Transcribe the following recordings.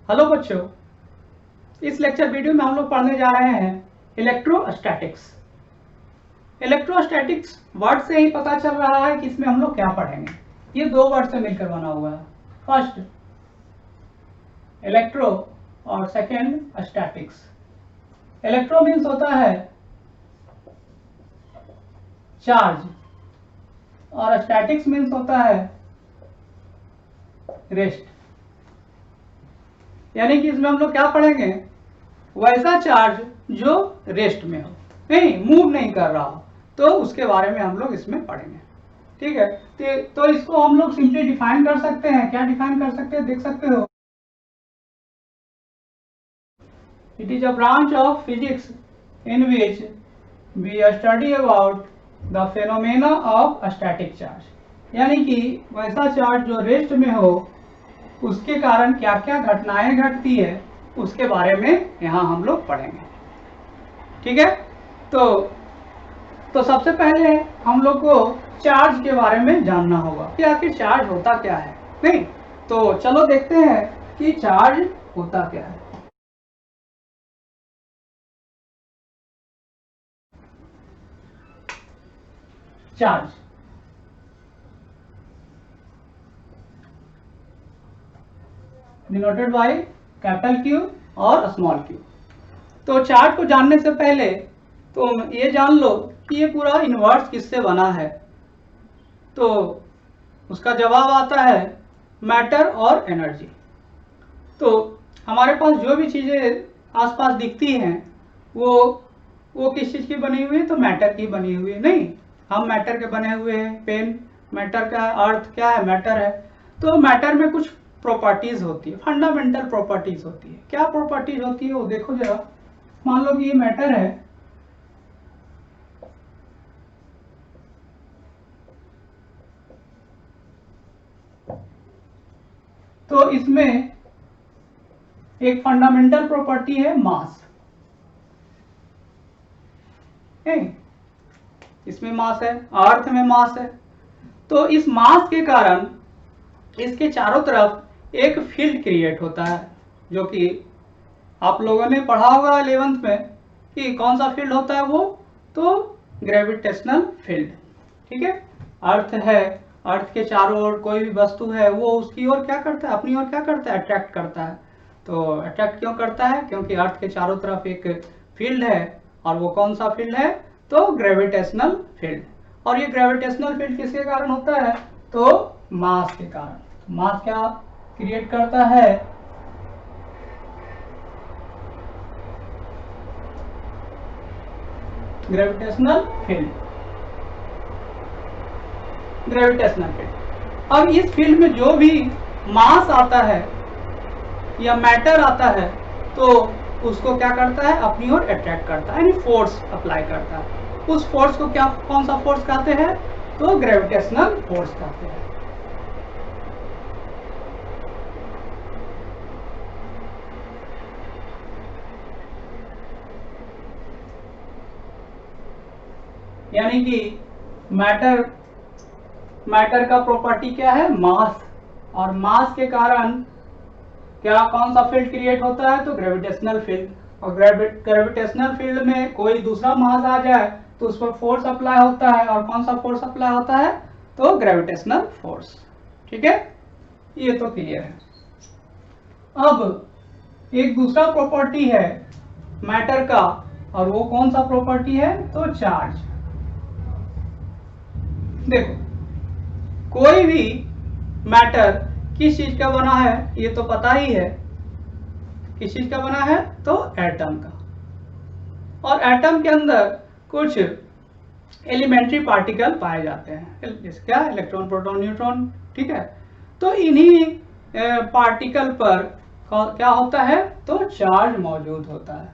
Hello बच्चों, इस lecture video में हम लोग पढ़ने जा रहे हैं इलेक्ट्रोस्टैटिक्स। इलेक्ट्रोस्टैटिक्स वर्ड से ही पता चल रहा है कि इसमें हम लोग क्या पढ़ेंगे। ये दो वर्ड से मिलकर बना हुआ है, फर्स्ट इलेक्ट्रो और सेकेंड स्टैटिक्स। इलेक्ट्रो मीन्स होता है चार्ज और स्टैटिक्स मीन्स होता है रेस्ट। यानी कि इसमें हम लोग क्या पढ़ेंगे, वैसा चार्ज जो रेस्ट में हो, नहीं मूव नहीं कर रहा हो, तो उसके बारे में हम लोग इसमें पढ़ेंगे। ठीक है, तो इसको हम लोग सिंपली डिफाइन कर सकते हैं। क्या डिफाइन कर सकते हैं, देख सकते हो। It is a branch of physics in which we study about the phenomena of static charge. यानी कि वैसा चार्ज जो रेस्ट में हो, उसके कारण क्या क्या घटनाएं घटती है, उसके बारे में यहाँ हम लोग पढ़ेंगे। ठीक है, तो सबसे पहले हम लोग को चार्ज के बारे में जानना होगा कि आखिर चार्ज होता क्या है। नहीं तो चलो देखते हैं कि चार्ज होता क्या है। Charge denoted by capital Q और स्मॉल क्यू। तो चार्ज को जानने से पहले तो ये जान लो कि ये पूरा यूनिवर्स किससे बना है। तो उसका जवाब आता है मैटर और एनर्जी। तो हमारे पास जो भी चीजें आसपास दिखती हैं वो किस चीज की बनी हुई है, तो मैटर की बनी हुई है। नहीं, हम मैटर के बने हुए हैं। पेन मैटर का है, अर्थ क्या है, मैटर है। तो मैटर में कुछ प्रॉपर्टीज होती है, फंडामेंटल प्रॉपर्टीज होती है। क्या प्रॉपर्टीज होती है वो देखो जरा। मान लो कि ये मैटर है, तो इसमें एक फंडामेंटल प्रॉपर्टी है मास। इसमें मास है, अर्थ में मास है। तो इस मास के कारण इसके चारों तरफ एक फील्ड क्रिएट होता है, जो कि आप लोगों ने पढ़ा होगा 11th में कि कौन सा फील्ड होता है वो, तो ग्रेविटेशनल फील्ड। ठीक है, अर्थ है, अर्थ के चारों ओर कोई भी वस्तु है वो उसकी ओर क्या करता है, अपनी ओर क्या करता है, अट्रैक्ट करता है। तो अट्रैक्ट क्यों करता है, क्योंकि अर्थ के चारों तरफ एक फील्ड है। और वो कौन सा फील्ड है, तो ग्रेविटेशनल फील्ड। और ये ग्रेविटेशनल फील्ड किसके कारण होता है, तो मास के कारण। मास क्या क्रिएट करता है, ग्रेविटेशनल फील्ड। Gravitational field. अब इस फील्ड में जो भी मास आता है या मैटर आता है, तो उसको क्या करता है, अपनी ओर अट्रैक्ट करता है, यानी फोर्स अप्लाई करता है। उस फोर्स को क्या, कौन सा फोर्स कहते हैं, तो ग्रेविटेशनल फोर्स कहते हैं। यानी कि मैटर का प्रॉपर्टी क्या है, मास। और मास के कारण क्या, कौन सा फील्ड क्रिएट होता है, तो ग्रेविटेशनल फील्ड। और ग्रेविटेशनल फील्ड में कोई दूसरा मास आ जाए तो उस पर फोर्स अप्लाई होता है। और कौन सा फोर्स अप्लाई होता है, तो ग्रेविटेशनल फोर्स। ठीक है, ये तो क्लियर है। अब एक दूसरा प्रॉपर्टी है मैटर का, और वो कौन सा प्रॉपर्टी है, तो चार्ज। देखो, कोई भी मैटर किस चीज का बना है ये तो पता ही है। किस चीज का बना है, तो एटम का। और एटम के अंदर कुछ एलिमेंट्री पार्टिकल पाए जाते हैं, जैसे क्या, इलेक्ट्रॉन, प्रोटॉन, न्यूट्रॉन। ठीक है, तो इन्हीं पार्टिकल पर क्या होता है, तो चार्ज मौजूद होता है।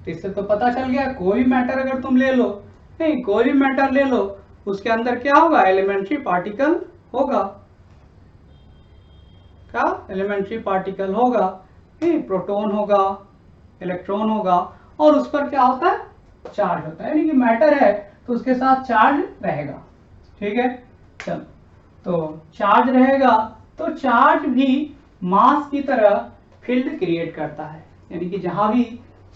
तो इससे तो पता चल गया, कोई भी मैटर अगर तुम ले लो, नहीं कोई भी मैटर ले लो, उसके अंदर क्या होगा, एलिमेंट्री पार्टिकल होगा। क्या, एलिमेंट्री पार्टिकल होगा, प्रोटॉन होगा, इलेक्ट्रॉन होगा, और उस पर क्या होता है, चार्ज होता है। यानी कि मैटर है तो उसके साथ चार्ज रहेगा। ठीक है, चलो, तो चार्ज रहेगा, तो चार्ज भी मास की तरह फील्ड क्रिएट करता है, यानी कि जहां भी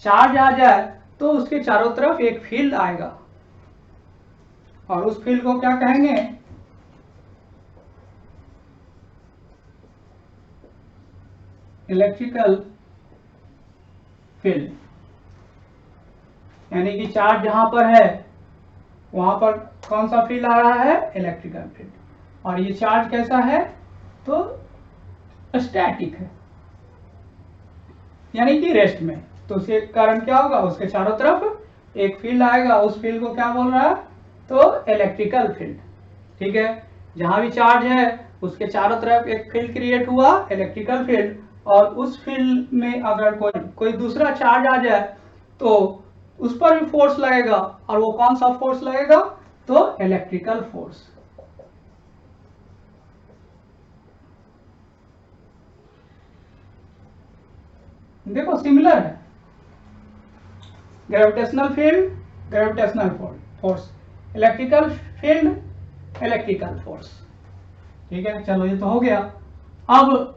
चार्ज आ जाए तो उसके चारों तरफ एक फील्ड आएगा, और उस फील्ड को क्या कहेंगे, इलेक्ट्रिकल फील्ड। यानी कि चार्ज जहां पर है वहां पर कौन सा फील्ड आ रहा है, इलेक्ट्रिकल फील्ड। और ये चार्ज कैसा है, तो स्टैटिक है, यानी कि रेस्ट में। तो उसके कारण क्या होगा, उसके चारों तरफ एक फील्ड आएगा, उस फील्ड को क्या बोल रहा है, तो इलेक्ट्रिकल फील्ड। ठीक है, जहां भी चार्ज है उसके चारों तरफ एक फील्ड क्रिएट हुआ, इलेक्ट्रिकल फील्ड, और उस फील्ड में अगर कोई दूसरा चार्ज आ जाए तो उस पर भी फोर्स लगेगा, और वो कौन सा फोर्स लगेगा, तो इलेक्ट्रिकल फोर्स। देखो सिमिलर है, gravitational field, gravitational force, electrical field, electrical force. ठीक है, चलो ये तो हो गया। अब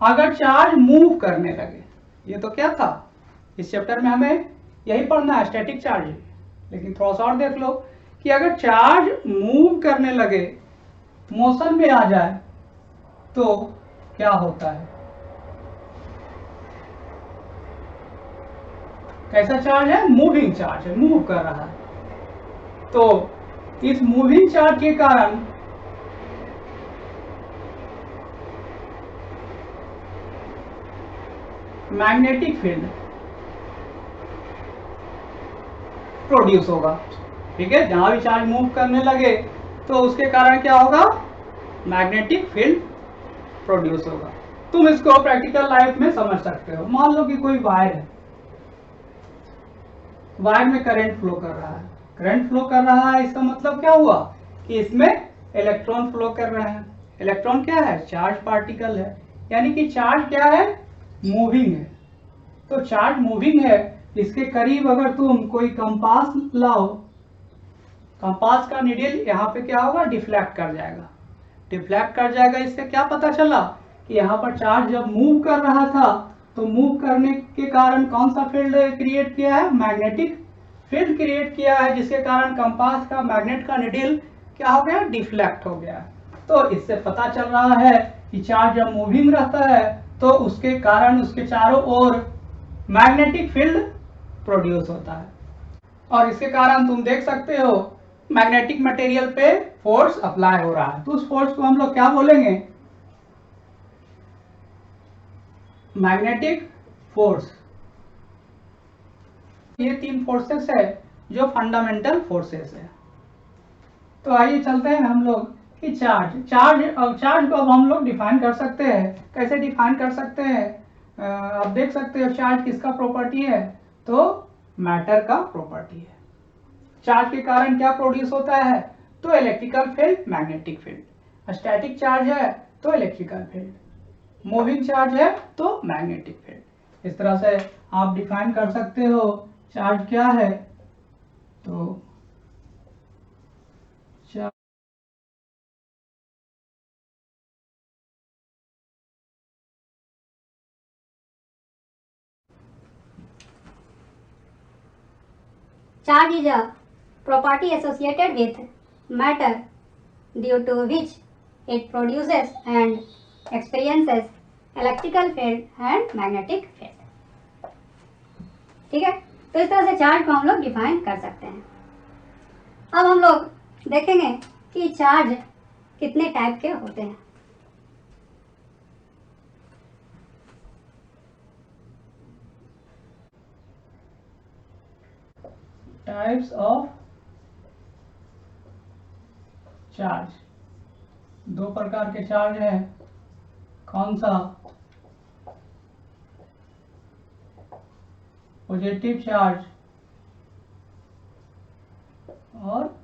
अगर चार्ज मूव करने लगे, ये तो क्या था, इस चैप्टर में हमें यही पढ़ना है, स्टैटिक चार्ज। लेकिन थोड़ा सा और देख लो कि अगर चार्ज मूव करने लगे, मोशन में आ जाए, तो क्या होता है, कैसा चार्ज है, मूविंग चार्ज है, मूव कर रहा है। तो इस मूविंग चार्ज के कारण मैग्नेटिक फील्ड प्रोड्यूस होगा। ठीक है, जहां भी चार्ज मूव करने लगे तो उसके कारण क्या होगा, मैग्नेटिक फील्ड प्रोड्यूस होगा। तुम इसको प्रैक्टिकल लाइफ में समझ सकते हो। मान लो कि कोई वायर है, वायर में करंट फ्लो कर रहा है, करंट फ्लो कर रहा है, इसका मतलब क्या हुआ कि इसमें इलेक्ट्रॉन फ्लो कर रहे हैं। इलेक्ट्रॉन क्या है, चार्ज पार्टिकल है, यानी कि चार्ज क्या है, मूविंग है। तो चार्ज मूविंग है, इसके करीब अगर तुम कोई कंपास लाओ, कंपास का नीडल यहाँ पे क्या होगा, डिफ्लेक्ट कर जाएगा, डिफ्लेक्ट कर जाएगा। इससे क्या पता चला कि यहाँ पर चार्ज जब मूव कर रहा था तो मूव करने के कारण कौन सा फील्ड क्रिएट किया है, मैग्नेटिक फील्ड क्रिएट किया है, जिसके कारण कंपास का, मैग्नेट का नीडल क्या हो गया, डिफ्लेक्ट हो गया। तो इससे पता चल रहा है कि चार्ज जब मूविंग रहता है तो उसके कारण उसके चारों ओर मैग्नेटिक फील्ड प्रोड्यूस होता है। और इसके कारण तुम देख सकते हो मैग्नेटिक मटेरियल पे फोर्स अप्लाई हो रहा है। तो उस फोर्स को हम लोग क्या बोलेंगे, मैग्नेटिक फोर्स। ये तीन फोर्सेस है जो फंडामेंटल फोर्सेस है। तो आइए चलते हैं हम लोग कि चार्ज को अब हम लोग डिफाइन कर सकते हैं। कैसे डिफाइन कर सकते हैं, आप देख सकते हो चार्ज किसका प्रॉपर्टी है, तो मैटर का प्रॉपर्टी है। चार्ज के कारण क्या प्रोड्यूस होता है, तो electrical field, magnetic field. Static charge है तो इलेक्ट्रिकल फील्ड, मूविंग चार्ज है तो मैग्नेटिक फील्ड। इस तरह से आप डिफाइन कर सकते हो चार्ज क्या है। तो charge is a property associated with matter due to which it produces and experiences electrical field and magnetic field। ठीक है, तो इस तरह से चार्ज को हम लोग डिफाइन कर सकते हैं। अब हम लोग देखेंगे कि चार्ज कितने टाइप के होते हैं। टाइप्स ऑफ चार्ज, दो प्रकार के चार्ज हैं। कौन सा, पॉजिटिव चार्ज और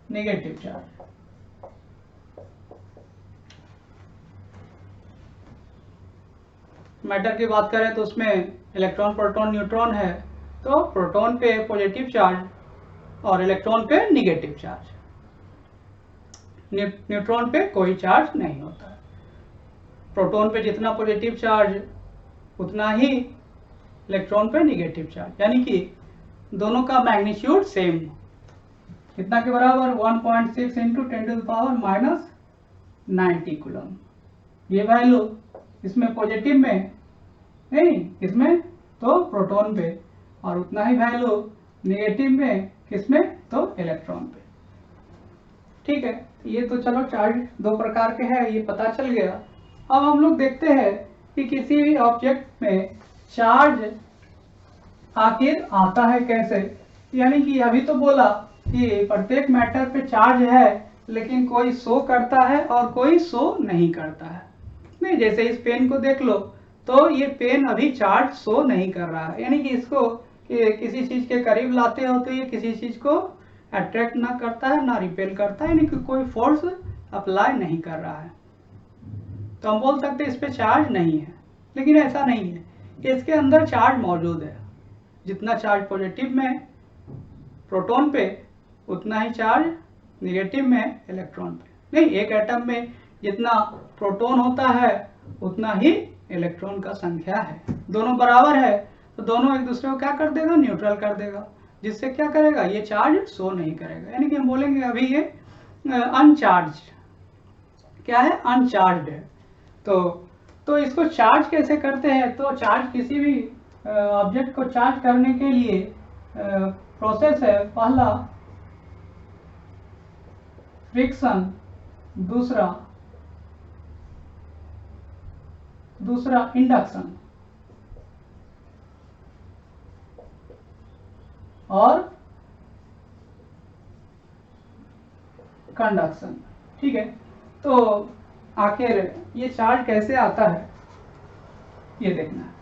नेगेटिव चार्ज। मैटर की बात करें तो उसमें इलेक्ट्रॉन, प्रोटॉन, न्यूट्रॉन है। तो प्रोटॉन पे पॉजिटिव चार्ज और इलेक्ट्रॉन पे नेगेटिव चार्ज। न्यूट्रॉन पे कोई चार्ज नहीं होता है। प्रोटॉन पे जितना पॉजिटिव चार्ज उतना ही इलेक्ट्रॉन पे निगेटिव चार्ज, यानी कि दोनों का मैग्नीट्यूड सेम। कितना के बराबर? 1.6 इंटू 10⁻⁻90 कूलम। ये वैल्यू इसमें पॉजिटिव में नहीं, इसमें तो प्रोटॉन पे, और उतना ही वैल्यू नेगेटिव में किसमें? तो इलेक्ट्रॉन पे। ठीक है, ये तो चलो चार्ज दो प्रकार के हैं, ये पता चल गया। अब हम लोग देखते हैं कि किसी भी ऑब्जेक्ट में चार्ज आखिर आता है कैसे। यानी कि अभी तो बोला कि प्रत्येक मैटर पे चार्ज है, लेकिन कोई शो करता है और कोई शो नहीं करता है। नहीं, जैसे इस पेन को देख लो तो ये पेन अभी चार्ज शो नहीं कर रहा है, यानी कि इसको किसी चीज के करीब लाते हो तो ये किसी चीज को अट्रैक्ट ना करता है ना रिपेल करता है, यानी कि कोई फोर्स अप्लाई नहीं कर रहा है। तो हम बोल सकते हैं इस पे चार्ज नहीं है, लेकिन ऐसा नहीं है, इसके अंदर चार्ज मौजूद है। जितना चार्ज पॉजिटिव में प्रोटॉन पे उतना ही चार्ज निगेटिव में इलेक्ट्रॉन पे। नहीं, एक एटम में जितना प्रोटॉन होता है उतना ही इलेक्ट्रॉन का संख्या है। दोनों बराबर है तो दोनों एक दूसरे को क्या कर देगा? न्यूट्रल कर देगा, जिससे क्या करेगा? ये चार्ज शो नहीं करेगा। यानी कि हम बोलेंगे अभी ये अनचार्ज, क्या है? अनचार्ज है। तो इसको चार्ज कैसे करते हैं? तो चार्ज किसी भी ऑब्जेक्ट को चार्ज करने के लिए प्रोसेस है, पहला फ्रिक्शन, दूसरा इंडक्शन और कंडक्शन। ठीक है, तो आखिर ये चार्ज कैसे आता है ये देखना है।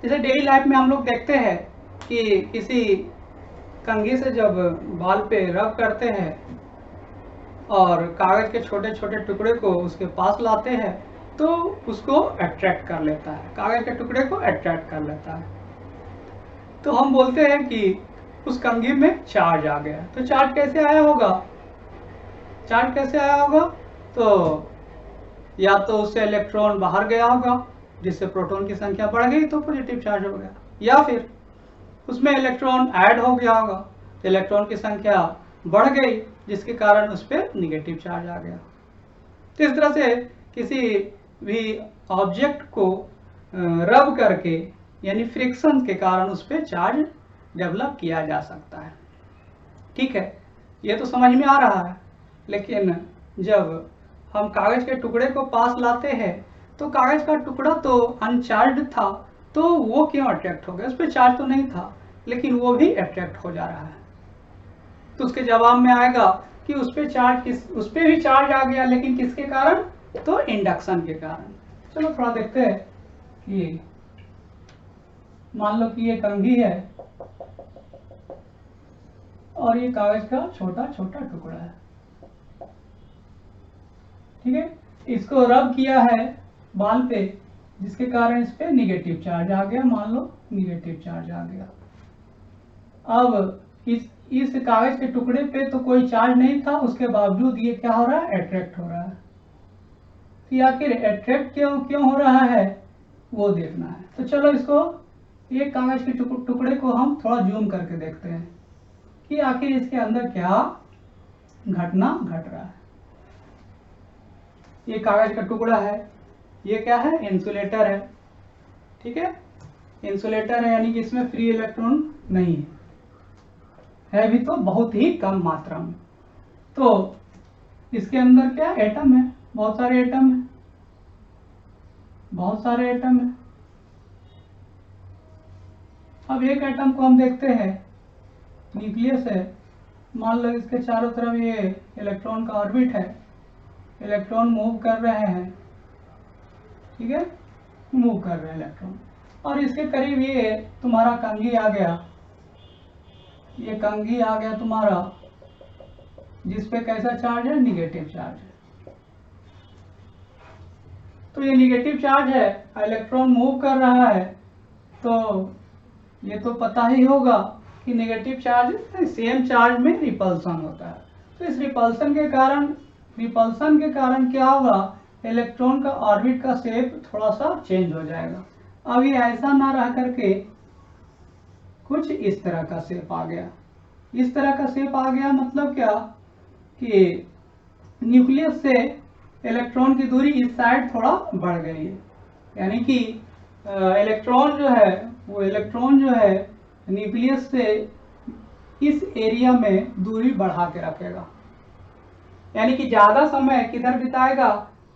जैसे डेली लाइफ में हम लोग देखते हैं कि किसी कंघी से जब बाल पे रब करते हैं और कागज के छोटे छोटे टुकड़े को उसके पास लाते हैं तो उसको अट्रैक्ट कर लेता है, कागज के टुकड़े को अट्रैक्ट कर लेता है। तो हम बोलते हैं कि उस कंघी में चार्ज आ गया। तो चार्ज कैसे आया होगा? चार्ज कैसे आया होगा? तो या तो उससे इलेक्ट्रॉन बाहर गया होगा जिससे प्रोटॉन की संख्या बढ़ गई तो पॉजिटिव चार्ज हो गया, या फिर उसमें इलेक्ट्रॉन ऐड हो गया होगा तो इलेक्ट्रॉन की संख्या बढ़ गई जिसके कारण उस पर निगेटिव चार्ज आ गया। तो इस तरह से किसी भी ऑब्जेक्ट को रब करके यानी फ्रिक्शन के कारण उस पर चार्ज डेवलप किया जा सकता है। ठीक है, ये तो समझ में आ रहा है। लेकिन जब हम कागज के टुकड़े को पास लाते हैं तो कागज का टुकड़ा तो अनचार्ज था, तो वो क्यों अट्रैक्ट हो गया? उस पर चार्ज तो नहीं था, लेकिन वो भी अट्रैक्ट हो जा रहा है। तो उसके जवाब में आएगा कि उस पे भी चार्ज आ गया, लेकिन किसके कारण? तो इंडक्शन के कारण। चलो थोड़ा देखते हैं कि मान लो कि ये कंघी है और ये कागज का छोटा छोटा टुकड़ा है। ठीक है, इसको रब किया है बाल पे जिसके कारण इस पे निगेटिव चार्ज आ गया। मान लो निगेटिव चार्ज आ गया। अब इस कागज के टुकड़े पे तो कोई चार्ज नहीं था, उसके बावजूद ये क्या हो रहा है? अट्रैक्ट हो रहा है। कि आखिर अट्रैक्ट क्यों हो रहा है वो देखना है। तो चलो इसको एक कागज के टुकड़े को हम थोड़ा जूम करके देखते हैं कि आखिर इसके अंदर क्या घटना घट रहा है। ये कागज का टुकड़ा है, ये क्या है? इंसुलेटर है। ठीक है, इंसुलेटर है यानी कि इसमें फ्री इलेक्ट्रॉन नहीं है भी तो बहुत ही कम मात्रा में। तो इसके अंदर क्या एटम है? बहुत सारे एटम है, बहुत सारे एटम है। अब एक एटम को हम देखते हैं, न्यूक्लियस है। मान लो इसके चारों तरफ ये इलेक्ट्रॉन का ऑर्बिट है, इलेक्ट्रॉन मूव कर रहे हैं। ठीक है, मूव कर रहे हैं इलेक्ट्रॉन। और इसके करीब ये तुम्हारा कंघी आ गया, ये कंघी आ गया तुम्हारा जिस पे कैसा चार्ज है, निगेटिव चार्ज है। तो ये निगेटिव चार्ज है, इलेक्ट्रॉन मूव कर रहा है, तो ये तो पता ही होगा कि नेगेटिव चार्ज सेम चार्ज में रिपल्सन होता है। तो इस रिपल्सन के कारण क्या होगा, इलेक्ट्रॉन का ऑर्बिट का शेप थोड़ा सा चेंज हो जाएगा। अब ये ऐसा ना रह करके कुछ इस तरह का शेप आ गया। इस तरह का शेप आ गया मतलब क्या कि न्यूक्लियस से इलेक्ट्रॉन की दूरी इस साइड थोड़ा बढ़ गई है, यानी कि इलेक्ट्रॉन जो है न्यूक्लियस से इस एरिया में दूरी बढ़ा के रखेगा, यानी कि ज्यादा समय किधर बिताएगा,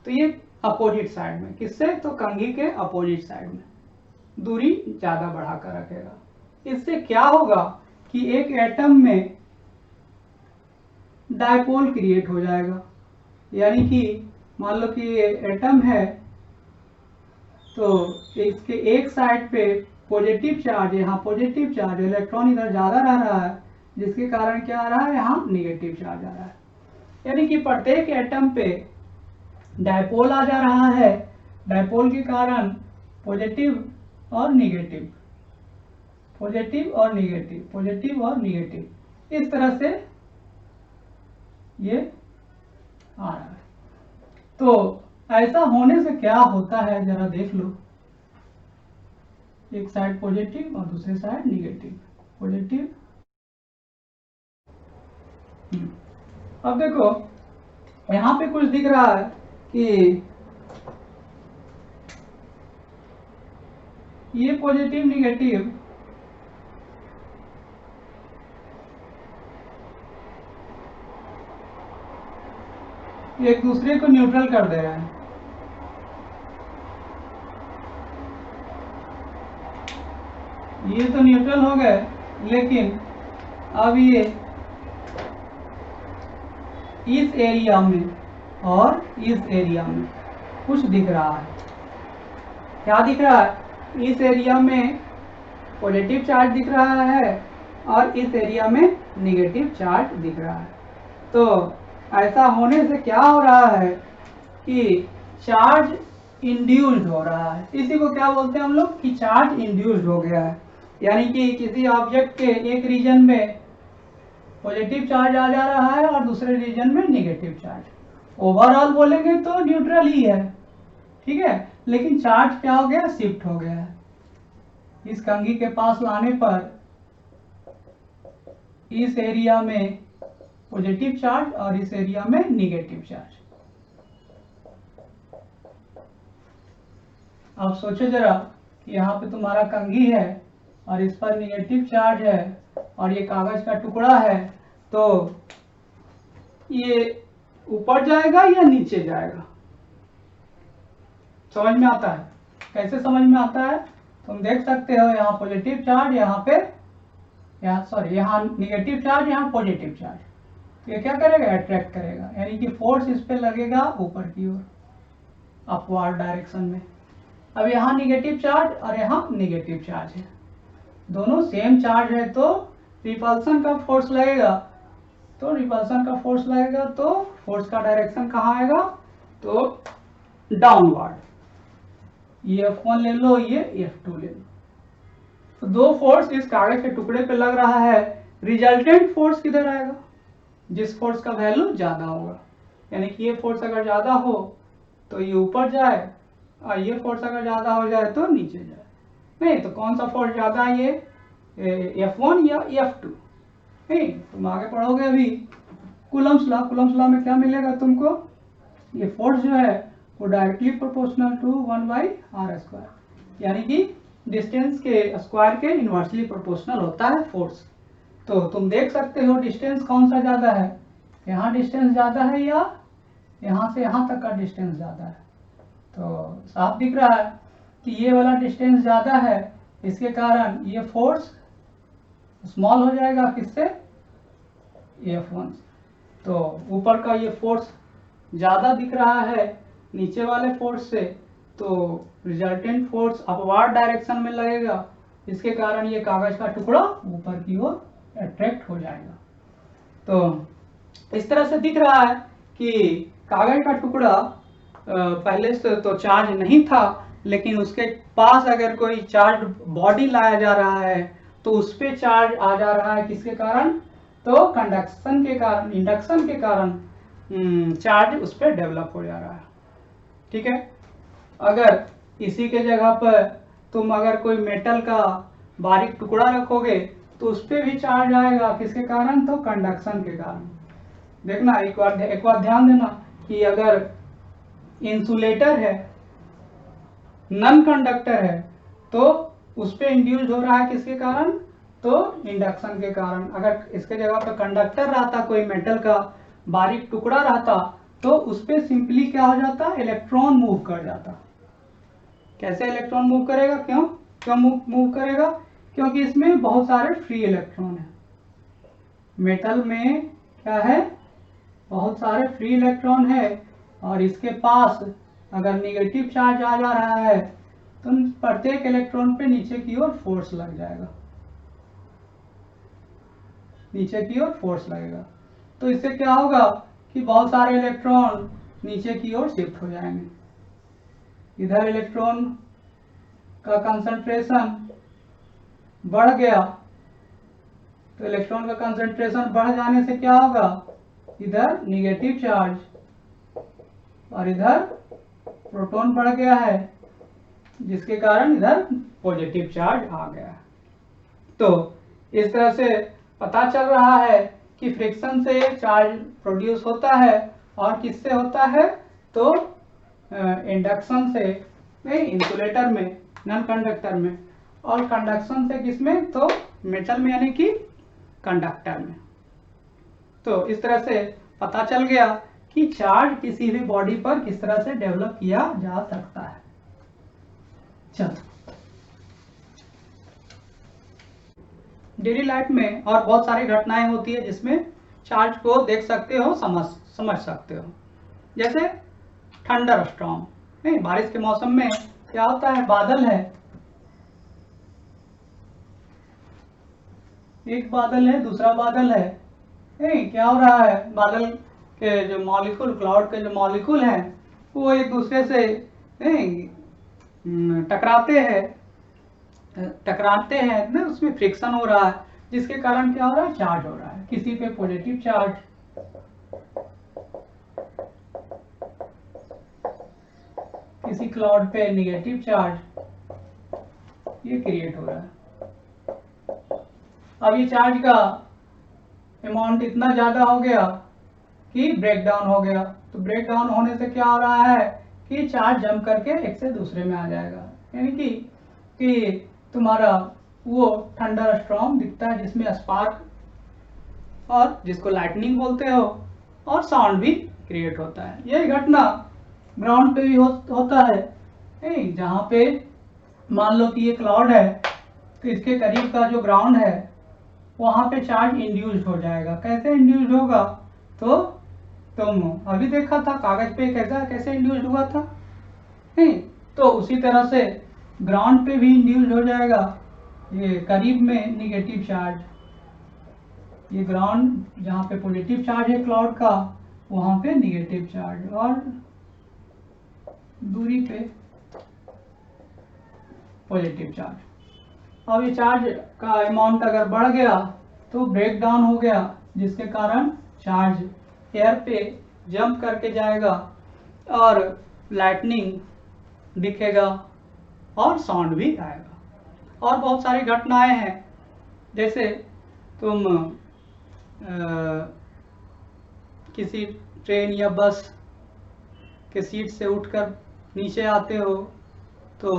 तो ये अपोजिट साइड में, किससे, तो कंघी के अपोजिट साइड में दूरी ज्यादा बढ़ा कर रखेगा। इससे क्या होगा कि एक एटम में डायपोल क्रिएट हो जाएगा, यानी कि मान लो कि ये एटम है, तो इसके एक साइड पे पॉजिटिव चार्ज, यहाँ पॉजिटिव चार्ज, इलेक्ट्रॉन इधर ज्यादा रह रहा है, जिसके कारण क्या आ रहा है, यहाँ निगेटिव चार्ज आ रहा है। यानी कि प्रत्येक एटम पे डायपोल आ जा रहा है। डायपोल के कारण पॉजिटिव और निगेटिव, पॉजिटिव और निगेटिव, पॉजिटिव और निगेटिव, इस तरह से ये आ रहा है। तो ऐसा होने से क्या होता है जरा देख लो, एक साइड पॉजिटिव और दूसरे साइड निगेटिव, पॉजिटिव। अब देखो यहां पे कुछ दिख रहा है कि ये पॉजिटिव निगेटिव एक दूसरे को न्यूट्रल कर दे रहे हैं। ये तो न्यूट्रल हो गए, लेकिन अब ये इस एरिया में और इस एरिया में कुछ दिख रहा है। क्या दिख रहा है, इस एरिया में पॉजिटिव चार्ज दिख रहा है और इस एरिया में निगेटिव चार्ज दिख रहा है। तो ऐसा होने से क्या हो रहा है कि चार्ज इंड्यूस्ड हो रहा है। इसी को क्या बोलते हैं हम लोग कि चार्ज इंड्यूस्ड हो गया है, यानी कि किसी ऑब्जेक्ट के एक रीजन में पॉजिटिव चार्ज आ जा रहा है और दूसरे रीजन में निगेटिव चार्ज। ओवरऑल बोलेंगे तो न्यूट्रल ही है, ठीक है, लेकिन चार्ज क्या हो गया, शिफ्ट हो गया है। इस कंघी के पास लाने पर इस एरिया में पॉजिटिव चार्ज और इस एरिया में निगेटिव चार्ज। अब सोचो जरा कि यहाँ पे तुम्हारा कंघी है और इस पर निगेटिव चार्ज है और ये कागज का टुकड़ा है, तो ये ऊपर जाएगा या नीचे जाएगा, समझ में आता है? कैसे समझ में आता है, तुम देख सकते हो यहाँ पॉजिटिव चार्ज, यहाँ पे यहाँ निगेटिव चार्ज, यहाँ पॉजिटिव चार्ज। ये क्या करेगा, अट्रैक्ट करेगा, यानी कि फोर्स इस पे लगेगा ऊपर की ओर, अपवर्ड डायरेक्शन में। अब यहाँ निगेटिव चार्ज और यहाँ निगेटिव चार्ज है, दोनों सेम चार्ज है, तो रिपल्सन का फोर्स लगेगा, तो फोर्स का डायरेक्शन कहाँ आएगा, तो डाउनवर्ड। ये F1 ले लो, ये F2 ले लो। तो दो फोर्स इस कागज के टुकड़े पे लग रहा है, रिजल्टेंट फोर्स किधर आएगा, जिस फोर्स का वैल्यू ज्यादा होगा, यानी कि ये फोर्स अगर ज्यादा हो तो ये ऊपर जाए और ये फोर्स अगर ज्यादा हो जाए तो नीचे जाए। नहीं तो कौन सा फोर्स ज्यादा है, ये F1 या F2? नहीं, तुम आगे पढ़ोगे अभी कूलम्स लॉ में क्या मिलेगा तुमको, ये फोर्स जो है वो डायरेक्टली प्रोपोर्शनल टू 1/r², यानी कि डिस्टेंस के स्क्वायर के इनवर्सली प्रोपोर्शनल होता है फोर्स। तो तुम देख सकते हो डिस्टेंस कौन सा ज्यादा है, यहाँ डिस्टेंस ज्यादा है या यहाँ से यहाँ तक का डिस्टेंस ज्यादा है। तो साफ दिख रहा है कि ये वाला डिस्टेंस ज्यादा है, इसके कारण ये फोर्स स्मॉल हो जाएगा, किससे, F1। तो ऊपर का ये फोर्स ज्यादा दिख रहा है नीचे वाले फोर्स से, तो रिजल्टेंट फोर्स अपवर्ड डायरेक्शन में लगेगा, इसके कारण ये कागज का टुकड़ा ऊपर की ओर अट्रैक्ट हो जाएगा। तो इस तरह से दिख रहा है कि कागज का टुकड़ा पहले से तो चार्ज नहीं था, लेकिन उसके पास अगर कोई चार्ज बॉडी लाया जा रहा है तो उस पर चार्ज आ जा रहा है। किसके कारण? तो कंडक्शन के कारण, इंडक्शन के कारण चार्ज उस पर डेवलप हो जा रहा है। ठीक है। अगर इसी के जगह पर तुम अगर कोई मेटल का बारीक टुकड़ा रखोगे तो उस पर भी चार्ज आएगा। किसके कारण? तो कंडक्शन के कारण। देखना एक बार ध्यान देना कि अगर इंसुलेटर है, नॉन कंडक्टर है, तो उस पर इंड्यूस हो रहा है। किसके कारण? तो इंडक्शन के कारण। अगर इसके जगह पर कंडक्टर रहता, कोई मेटल का बारीक टुकड़ा रहता, तो उस पर सिंपली क्या हो जाता? इलेक्ट्रॉन मूव कर जाता। कैसे इलेक्ट्रॉन मूव करेगा? क्यों मूव करेगा? क्योंकि इसमें बहुत सारे फ्री इलेक्ट्रॉन है। मेटल में क्या है? बहुत सारे फ्री इलेक्ट्रॉन है, और इसके पास अगर नेगेटिव चार्ज आ जा रहा है तो प्रत्येक इलेक्ट्रॉन पे नीचे की ओर फोर्स लग जाएगा, नीचे की ओर फोर्स लगेगा। तो इससे क्या होगा कि बहुत सारे इलेक्ट्रॉन नीचे की ओर शिफ्ट हो जाएंगे। इधर इलेक्ट्रॉन का कंसंट्रेशन बढ़ गया, तो इलेक्ट्रॉन का कंसंट्रेशन बढ़ जाने से क्या होगा? इधर निगेटिव चार्ज और इधर प्रोटॉन बढ़ गया है, जिसके कारण इधर पॉजिटिव चार्ज आ गया है। तो इस तरह से पता चल रहा है कि फ्रिक्शन से चार्ज प्रोड्यूस होता है। और किससे होता है? तो इंडक्शन से, नहीं, इंसुलेटर में, नॉन कंडक्टर में, और कंडक्शन से किसमें? तो मेटल में, यानी कि कंडक्टर में। तो इस तरह से पता चल गया कि चार्ज किसी भी बॉडी पर किस तरह से डेवलप किया जा सकता है। चलो, डेली लाइफ में और बहुत सारी घटनाएं होती है जिसमें चार्ज को देख सकते हो, समझ सकते हो। जैसे थंडर स्टॉर्म, नहीं, बारिश के मौसम में क्या होता है? बादल है, एक बादल है, दूसरा बादल है, नहीं, क्या हो रहा है? बादल के जो मॉलिक्यूल, क्लाउड के जो मॉलिक्यूल हैं, वो एक दूसरे से टकराते हैं ना, उसमें फ्रिक्शन हो रहा है, जिसके कारण क्या हो रहा है? चार्ज हो रहा है। किसी पे पॉजिटिव चार्ज, किसी क्लाउड पे नेगेटिव चार्ज, ये क्रिएट हो रहा है। अब ये चार्ज का अमाउंट इतना ज्यादा हो गया कि ब्रेक डाउन हो गया। तो ब्रेक डाउन होने से क्या हो रहा है कि चार्ज जम करके एक से दूसरे में आ जाएगा, यानी कि तुम्हारा वो थंडर स्टॉर्म दिखता है जिसमें स्पार्क, और जिसको लाइटनिंग बोलते हो, और साउंड भी क्रिएट होता है। यही घटना ग्राउंड पे भी होता है। जहाँ पे मान लो कि ये क्लाउड है, तो इसके करीब का जो ग्राउंड है वहां पे चार्ज इंड्यूस्ड हो जाएगा। कैसे इंड्यूस्ड होगा? तो तुम अभी देखा था कागज पे कैसे इंड्यूस्ड हुआ था, नहीं? तो उसी तरह से ग्राउंड पे भी इंड्यूस्ड हो जाएगा। ये करीब में निगेटिव चार्ज, ये ग्राउंड जहाँ पे पॉजिटिव चार्ज है क्लाउड का, वहां पे निगेटिव चार्ज, और दूरी पे पॉजिटिव चार्ज। अब ये चार्ज का अमाउंट अगर बढ़ गया तो ब्रेक डाउन हो गया, जिसके कारण चार्ज एयर पे जंप करके जाएगा और लाइटनिंग दिखेगा और साउंड भी आएगा। और बहुत सारी घटनाएं हैं, जैसे तुम किसी ट्रेन या बस के सीट से उठकर नीचे आते हो तो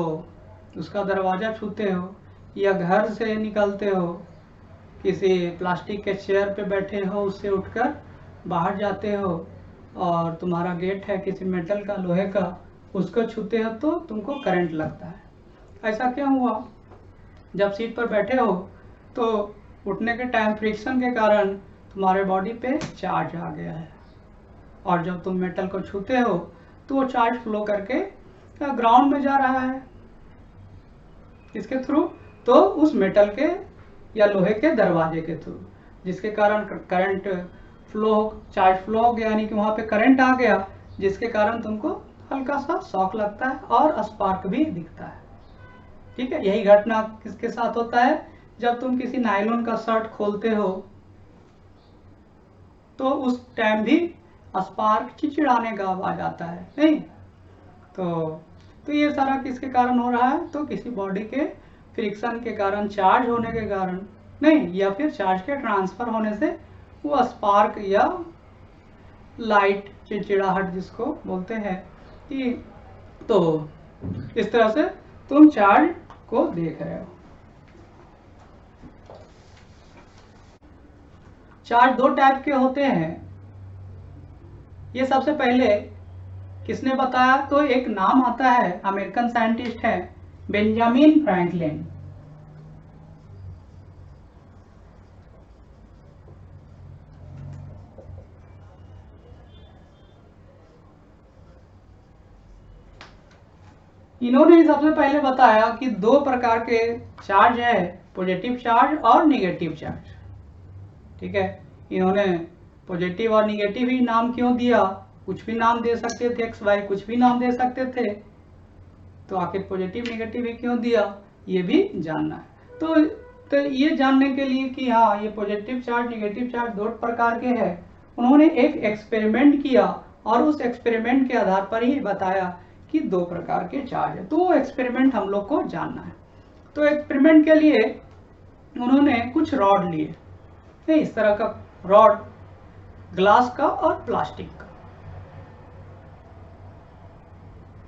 उसका दरवाज़ा छूते हो, या घर से निकलते हो, किसी प्लास्टिक के चेयर पे बैठे हो, उससे उठकर बाहर जाते हो, और तुम्हारा गेट है किसी मेटल का, लोहे का, उसको छूते हो तो तुमको करंट लगता है। ऐसा क्यों हुआ? जब सीट पर बैठे हो तो उठने के टाइम फ्रिक्शन के कारण तुम्हारे बॉडी पे चार्ज आ गया है, और जब तुम मेटल को छूते हो तो वो चार्ज फ्लो करके ग्राउंड में जा रहा है, इसके थ्रू, तो उस मेटल के या लोहे के दरवाजे के थ्रू, जिसके कारण करंट चार्ज फ्लो हो गया, यानी कि वहां पे करंट आ गया, जिसके कारण तुमको हल्का सा शॉक लगता है और स्पार्क भी दिखता है। ठीक है, यही घटना किसके साथ होता है, जब तुम किसी नायलॉन का शर्ट खोलते हो तो उस टाइम भी स्पार्क चिड़चिड़ाने का आवाज आता है, नहीं? तो ये सारा किसके कारण हो रहा है, तो किसी बॉडी के फ्रिक्शन के कारण, चार्ज होने के कारण नहीं, या फिर चार्ज के ट्रांसफर होने से वो स्पार्क या लाइट चिड़चिड़ाहट जिसको बोलते हैं कि, तो इस तरह से तुम चार्ज को देख रहे हो। चार्ज दो टाइप के होते हैं, ये सबसे पहले किसने बताया, तो एक नाम आता है, अमेरिकन साइंटिस्ट है बेंजामिन फ्रैंकलिन। इन्होंने सबसे पहले बताया कि दो प्रकार के चार्ज है, पॉजिटिव चार्ज और निगेटिव चार्ज। ठीक है, इन्होंने पॉजिटिव और निगेटिव ही नाम क्यों दिया, कुछ भी नाम दे सकते थे, एक्स वाई कुछ भी नाम दे सकते थे, तो आखिर पॉजिटिव निगेटिव ही क्यों दिया, ये भी जानना है। तो ये जानने के लिए कि हाँ ये पॉजिटिव चार्ज निगेटिव चार्ज दो प्रकार के हैं, उन्होंने एक एक्सपेरिमेंट किया और उस एक्सपेरिमेंट के आधार पर ही बताया कि दो प्रकार के चार्ज है। तो वो एक्सपेरिमेंट हम लोग को जानना है। तो एक्सपेरिमेंट के लिए उन्होंने कुछ रॉड लिए, इस तरह का रॉड, ग्लास का और प्लास्टिक का,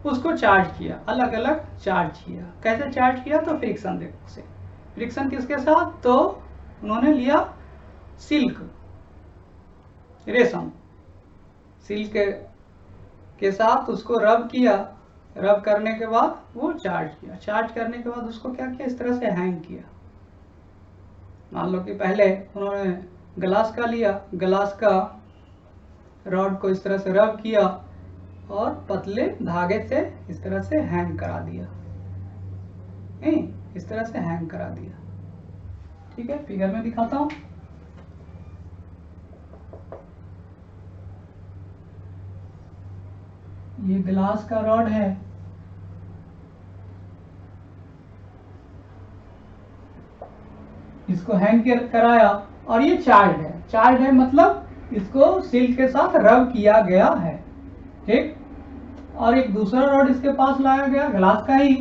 उसको चार्ज किया, अलग अलग चार्ज किया। कैसे चार्ज किया, तो फ्रिक्शन से। फ्रिक्शन किसके साथ, तो उन्होंने लिया सिल्क, रेशम, सिल्क के साथ उसको रब किया, रब करने के बाद वो चार्ज किया, चार्ज करने के बाद उसको क्या किया, इस तरह से हैंग किया। मान लो कि पहले उन्होंने ग्लास का लिया, ग्लास का रॉड को इस तरह से रब किया और पतले धागे से इस तरह से हैंग करा दिया, इस तरह से हैंग करा दिया। ठीक है, फिगर में दिखाता हूं। ये ग्लास का रॉड है, इसको हैंग कराया और ये चार्ज है। चार्ज है मतलब इसको सिल्क के साथ रब किया गया है। ठीक, और एक दूसरा रॉड इसके पास लाया गया, ग्लास का ही,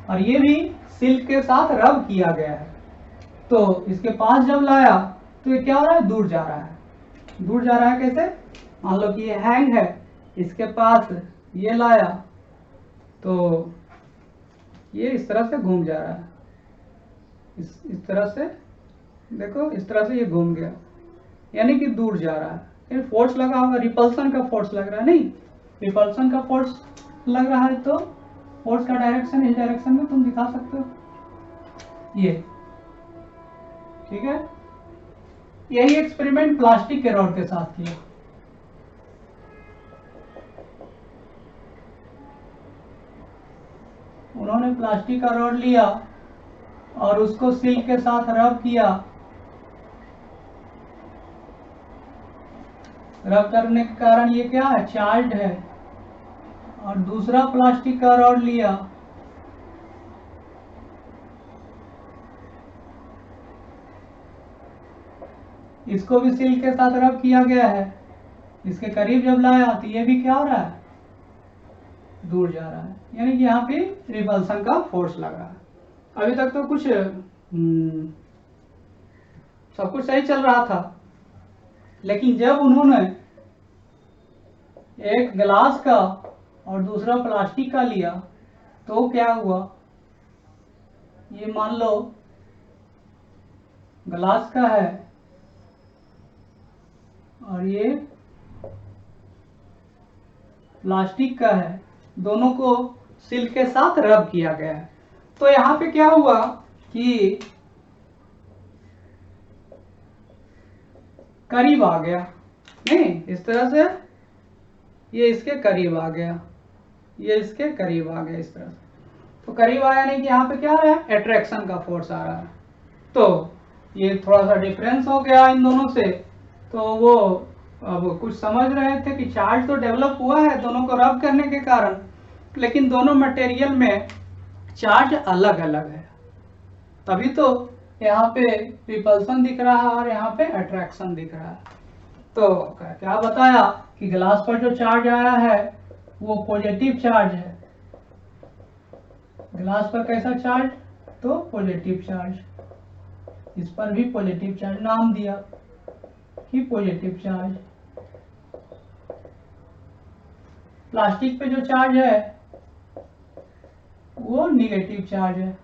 और ये भी सिल्क के साथ रब किया गया है। तो इसके पास जब लाया तो ये क्या हो रहा है, दूर जा रहा है। दूर जा रहा है कैसे, मान लो कि ये हैंग है, इसके पास ये लाया तो ये इस तरह से घूम जा रहा है, इस तरह से, देखो इस तरह से ये घूम गया, यानी कि दूर जा रहा है। फोर्स लगा होगा, रिपल्सन का फोर्स लग रहा है, नहीं रिपल्सन का फोर्स लग रहा है, तो फोर्स का डायरेक्शन इस डायरेक्शन में तुम दिखा सकते हो ये। ठीक है, यही एक्सपेरिमेंट प्लास्टिक के रॉड के साथ किया। उन्होंने प्लास्टिक का रॉड लिया और उसको सिल्क के साथ रब किया, रब करने के कारण ये क्या है, चार्ज है। और दूसरा प्लास्टिक का रॉड लिया, इसको भी सिल्क के साथ रब किया गया है, इसके करीब जब लाया तो ये भी क्या हो रहा है, दूर जा रहा है, यानी कि यहाँ पे रिपल्सन का फोर्स लग रहा है। अभी तक तो कुछ सब कुछ सही चल रहा था, लेकिन जब उन्होंने एक ग्लास का और दूसरा प्लास्टिक का लिया तो क्या हुआ, ये मान लो ग्लास का है और ये प्लास्टिक का है, दोनों को सिल्क के साथ रब किया गया है। तो यहाँ पे क्या हुआ कि करीब आ गया, नहीं इस तरह से ये इसके करीब आ गया, ये इसके करीब आ गया इस तरह से। तो करीब आया नहीं कि यहाँ पे क्या आ रहा है, अट्रैक्शन का फोर्स आ रहा है। तो ये थोड़ा सा डिफरेंस हो गया इन दोनों से। तो वो अब कुछ समझ रहे थे कि चार्ज तो डेवलप हुआ है दोनों को रब करने के कारण, लेकिन दोनों मटेरियल में चार्ज अलग अलग है, तभी तो यहाँ पे रिपल्सन दिख रहा है और यहाँ पे अट्रैक्शन दिख रहा है। तो क्या बताया कि ग्लास पर जो चार्ज आया है वो पॉजिटिव चार्ज है। ग्लास पर कैसा चार्ज, तो पॉजिटिव चार्ज। इस पर भी पॉजिटिव चार्ज, नाम दिया कि पॉजिटिव चार्ज। प्लास्टिक पे जो चार्ज है वो निगेटिव चार्ज है।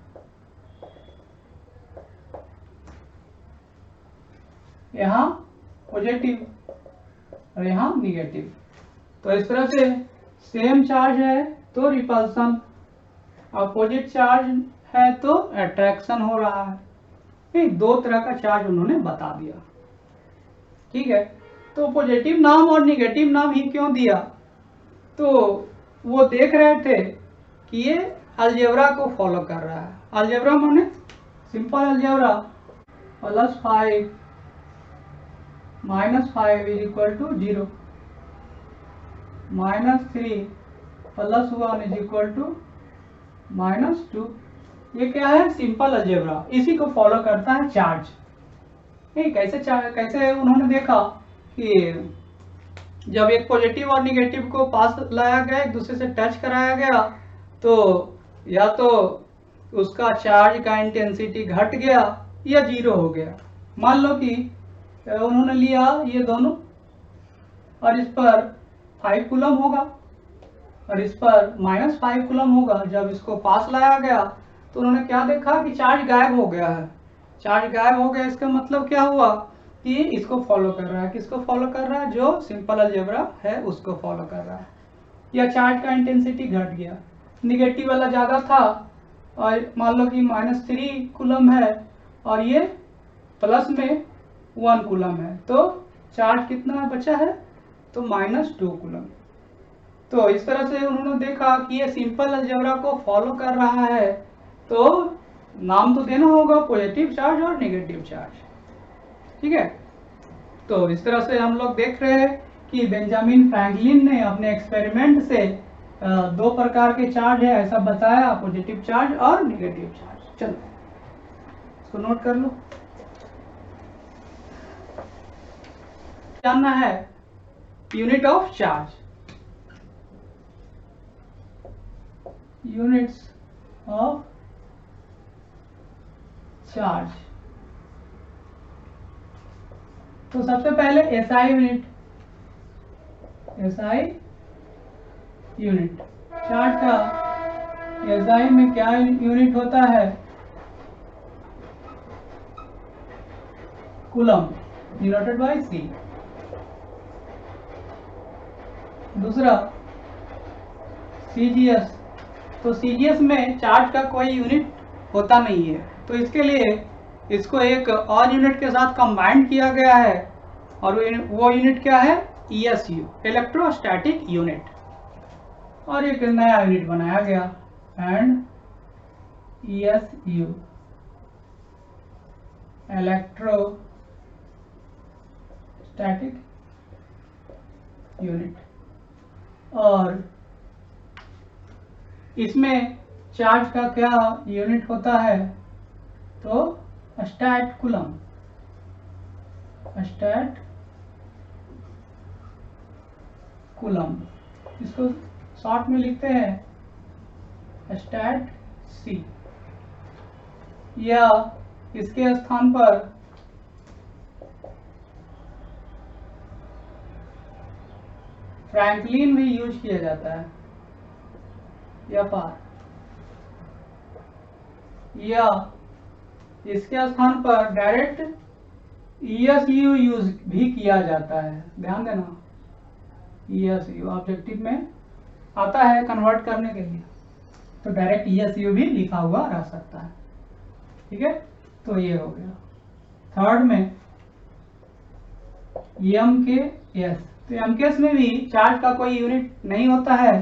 यहाँ पॉजिटिव और यहाँ निगेटिव। तो इस तरह से सेम चार्ज है तो रिपल्सन, अपोजिट चार्ज है तो अट्रैक्शन हो रहा है। ठीक, दो तरह का चार्ज उन्होंने बता दिया। ठीक है, तो पॉजिटिव नाम और निगेटिव नाम ही क्यों दिया, तो वो देख रहे थे कि ये अलजेब्रा को फॉलो कर रहा है। अलजेब्रा माने simple algebra, +5 -5 is equal to 0, -3 +1 is equal to -2। ये क्या है, सिंपल अलजेब्रा, इसी को फॉलो करता है चार्ज। कैसे उन्होंने देखा कि जब एक पॉजिटिव और निगेटिव को पास लाया गया, एक दूसरे से टच कराया गया, तो या तो उसका चार्ज का इंटेंसिटी घट गया या 0 हो गया। मान लो कि उन्होंने लिया ये दोनों और इस पर 5 कूलम होगा और इस पर -5 कूलम होगा। जब इसको पास लाया गया तो उन्होंने क्या देखा कि चार्ज गायब हो गया है। चार्ज गायब हो गया, इसका मतलब क्या हुआ कि इसको फॉलो कर रहा है। किसको फॉलो कर रहा है, जो सिंपल अलजेब्रा है उसको फॉलो कर रहा है। या चार्ज का इंटेंसिटी घट गया, निगेटिव वाला ज़्यादा था और मान लो कि -3 कूलम है और ये प्लस में 1 कूलम है, तो चार्ज कितना बचा है, तो -2 कूलम। तो इस तरह से उन्होंने देखा कि ये सिंपल अलजेब्रा को फॉलो कर रहा है, तो नाम तो देना होगा पॉजिटिव चार्ज और नेगेटिव चार्ज। ठीक है, तो इस तरह से हम लोग देख रहे हैं कि बेंजामिन फ्रैंकलिन ने अपने एक्सपेरिमेंट से 2 प्रकार के चार्ज है ऐसा बताया, पॉजिटिव चार्ज और नेगेटिव चार्ज। चलो इसको नोट कर लो। जानना है unit of charge, units of charge. तो सबसे पहले SI unit, SI unit charge का एसआई में क्या यूनिट होता है, कूलम डिनोटेड बाय सी। दूसरा सीजीएस, तो सीजीएस में चार्ज का कोई यूनिट होता नहीं है, तो इसके लिए इसको एक और यूनिट के साथ कंबाइंड किया गया है और वो यूनिट क्या है, ESU, इलेक्ट्रोस्टैटिक यूनिट। और एक नया यूनिट बनाया गया एंड ESU, इलेक्ट्रोस्टैटिक यूनिट। और इसमें चार्ज का क्या यूनिट होता है, तो स्टैट कूलम, स्टैट कूलम, इसको शॉर्ट में लिखते हैं स्टैट सी। या इसके स्थान पर फ्रैंकलिन भी यूज किया जाता है, या पार, या इसके स्थान पर डायरेक्ट ESU यूज भी किया जाता है। ध्यान देना, ESU ऑब्जेक्टिव में आता है कन्वर्ट करने के लिए, तो डायरेक्ट ESU भी लिखा हुआ रह सकता है। ठीक है, तो ये हो गया। थर्ड में MKS, तो MKS में भी चार्ज का कोई यूनिट नहीं होता है,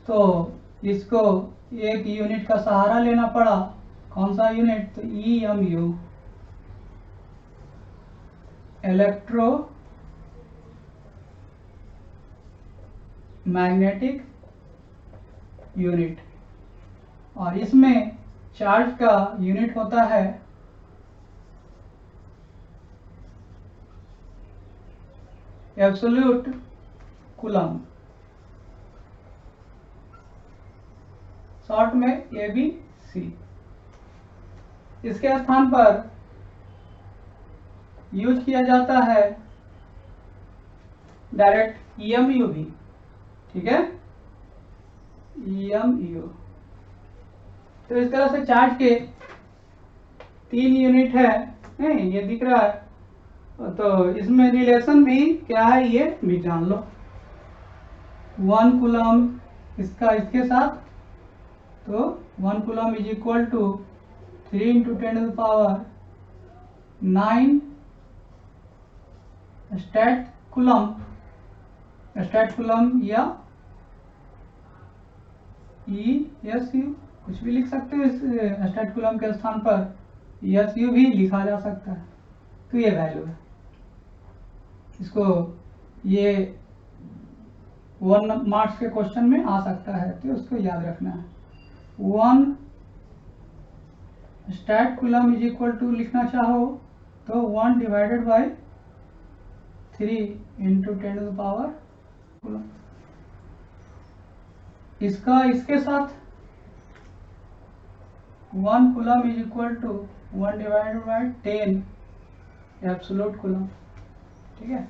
तो इसको एक यूनिट का सहारा लेना पड़ा। कौन सा यूनिट? तो EMU, इलेक्ट्रो मैग्नेटिक यूनिट। और इसमें चार्ज का यूनिट होता है एब्सोल्यूट कूलम, शॉर्ट में ABC। इसके स्थान पर यूज किया जाता है डायरेक्ट EMU भी, ठीक है, EMU। तो इस तरह से चार्ज के 3 यूनिट है, नहीं ये दिख रहा है, तो इसमें रिलेशन भी क्या है ये भी जान लो। 1 कूलम इसका इसके साथ, तो 1 coulomb is equal to 3 × 10⁹ stat coulomb या ESU कुछ भी लिख सकते हो। इस स्टैट कूलम के स्थान पर ESU भी लिखा जा सकता है। तो ये वैल्यू है, इसको ये 1 मार्क्स के क्वेश्चन में आ सकता है, तो उसको याद रखना है। 1 stat coulomb is equal to लिखना चाहो तो 1 डिवाइडेड बाय 3 × 10⁻⁴ कूलम। इसका इसके साथ 1 coulomb is equal to 1 divided by 10 absolute coulomb, ठीक है।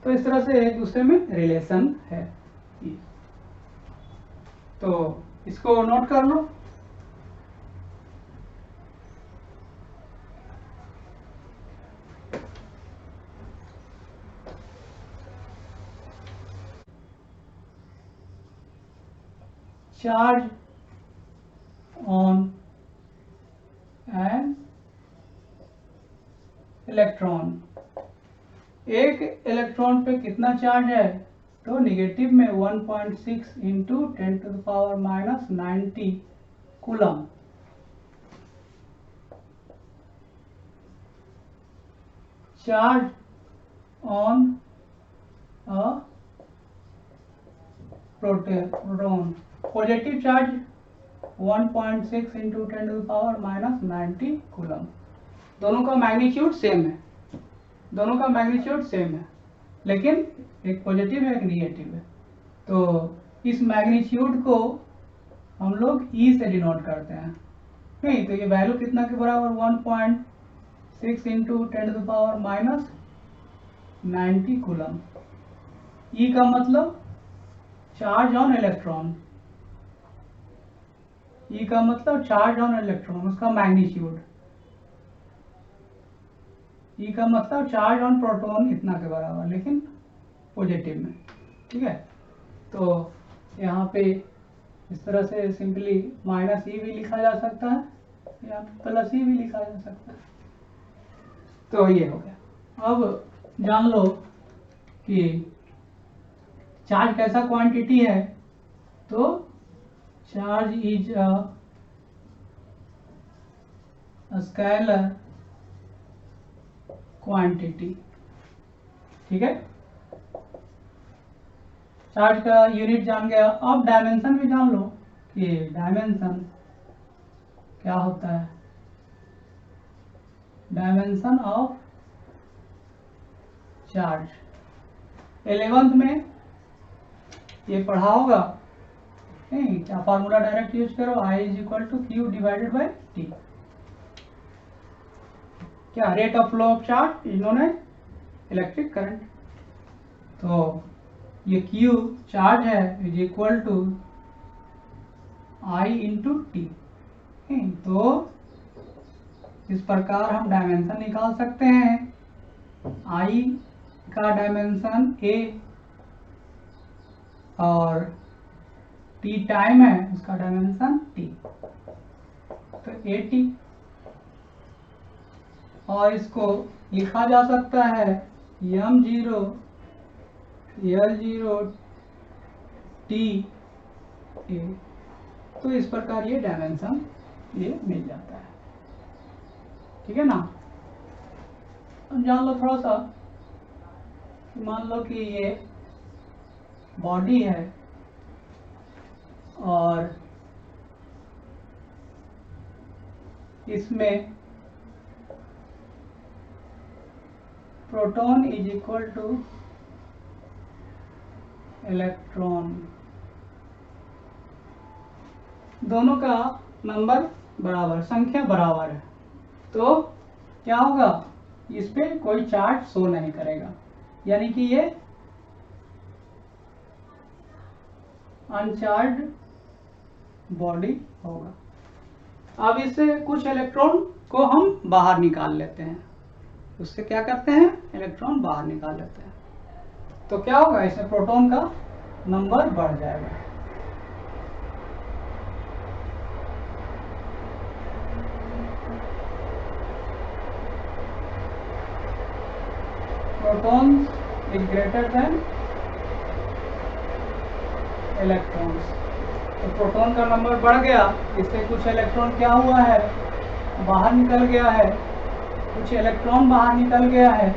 तो इस तरह से एक दूसरे में रिलेशन है। तो इसको नोट कर लो। चार्ज ऑन एन इलेक्ट्रॉन, एक इलेक्ट्रॉन पे कितना चार्ज है? तो निगेटिव में 1.6 × 10⁻⁻90 coulomb. Charge on a proton, positive charge 1.6 × 10⁻⁻90 coulomb. दोनों का मैग्नीट्यूड सेम है, दोनों का मैग्नीट्यूड सेम है, लेकिन एक पॉजिटिव है एक निगेटिव है। तो इस मैग्नीट्यूड को हम लोग E से डिनोट करते हैं, नहीं तो ये वैल्यू कितना के बराबर? 1.6 × 10⁻90 कूलम। E का मतलब चार्ज ऑन इलेक्ट्रॉन, E का मतलब चार्ज ऑन इलेक्ट्रॉन, उसका मैग्नीट्यूड। E का मतलब चार्ज ऑन प्रोटॉन इतना के बराबर, लेकिन पॉजिटिव में, ठीक है। तो यहाँ पे इस तरह से सिंपली -E भी लिखा जा सकता है या +E भी लिखा जा सकता है। तो ये हो गया। अब जान लो कि चार्ज कैसा क्वांटिटी है। तो charge is a scalar quantity, ठीक है। चार्ज का यूनिट जान गया। अब डायमेंशन भी जान लो कि डायमेंशन क्या होता है। डायमेंशन ऑफ चार्ज 11th में ये पढ़ा होगा, नहीं? क्या फार्मूला डायरेक्ट यूज करो, I = Q / T। क्या? Rate of flow of charge is known as electric current. तो ये Q चार्ज है is equal to I × T। तो इस प्रकार हम डायमेंशन निकाल सकते हैं। I का डायमेंशन A और T टाइम है, उसका डायमेंशन T, तो AT। और इसको लिखा जा सकता है m0 L0 T A। तो इस प्रकार ये डायमेंशन ये मिल जाता है। ठीक है ना। अब जान लो थोड़ा सा, मान लो कि ये बॉडी है और इसमें proton is equal two electron, दोनों का नंबर बराबर, संख्या बराबर है, तो क्या होगा, इस पे कोई चार्ज शो नहीं करेगा, यानी कि ये अनचार्ज बॉडी होगा। अब इससे कुछ इलेक्ट्रॉन को हम बाहर निकाल लेते हैं, उससे क्या करते हैं, इलेक्ट्रॉन बाहर निकाल लेते हैं, तो क्या होगा, इसमें प्रोटॉन का नंबर बढ़ जाएगा। Protons is greater than electrons, तो प्रोटॉन का नंबर बढ़ गया, इससे कुछ इलेक्ट्रॉन क्या हुआ है, बाहर निकल गया है, कुछ इलेक्ट्रॉन बाहर निकल गया है,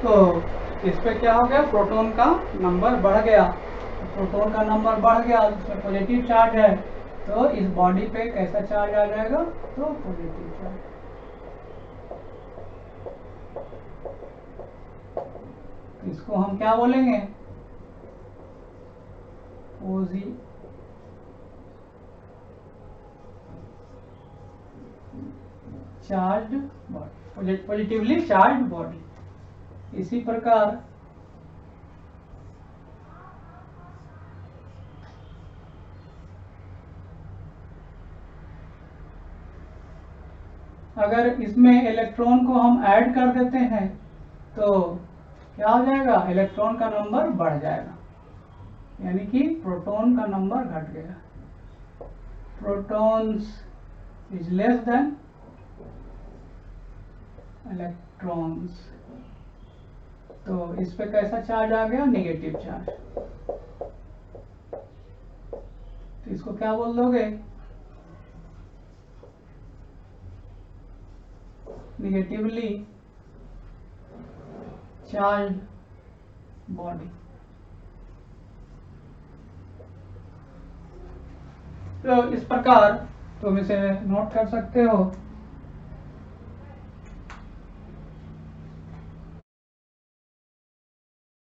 तो इस पे क्या हो गया, प्रोटॉन का नंबर बढ़ गया। प्रोटॉन का नंबर बढ़ गया, इसमें पॉजिटिव चार्ज है, तो इस बॉडी पे कैसा चार्ज आ जाएगा, तो पॉजिटिव चार्ज। इसको हम क्या बोलेंगे, charge body, positively charge body. इसी प्रकार अगर इसमें इलेक्ट्रॉन को हम ऐड कर देते हैं तो क्या हो जाएगा, इलेक्ट्रॉन का नंबर बढ़ जाएगा, यानी कि प्रोटॉन का नंबर घट गया। Protons is less than electrons, तो इस पे कैसा चार्ज आ गया, नेगेटिव चार्ज, तो इसको क्या बोल दोगे, नेगेटिवली चार्ज बॉडी। तो इस प्रकार तुम इसे नोट कर सकते हो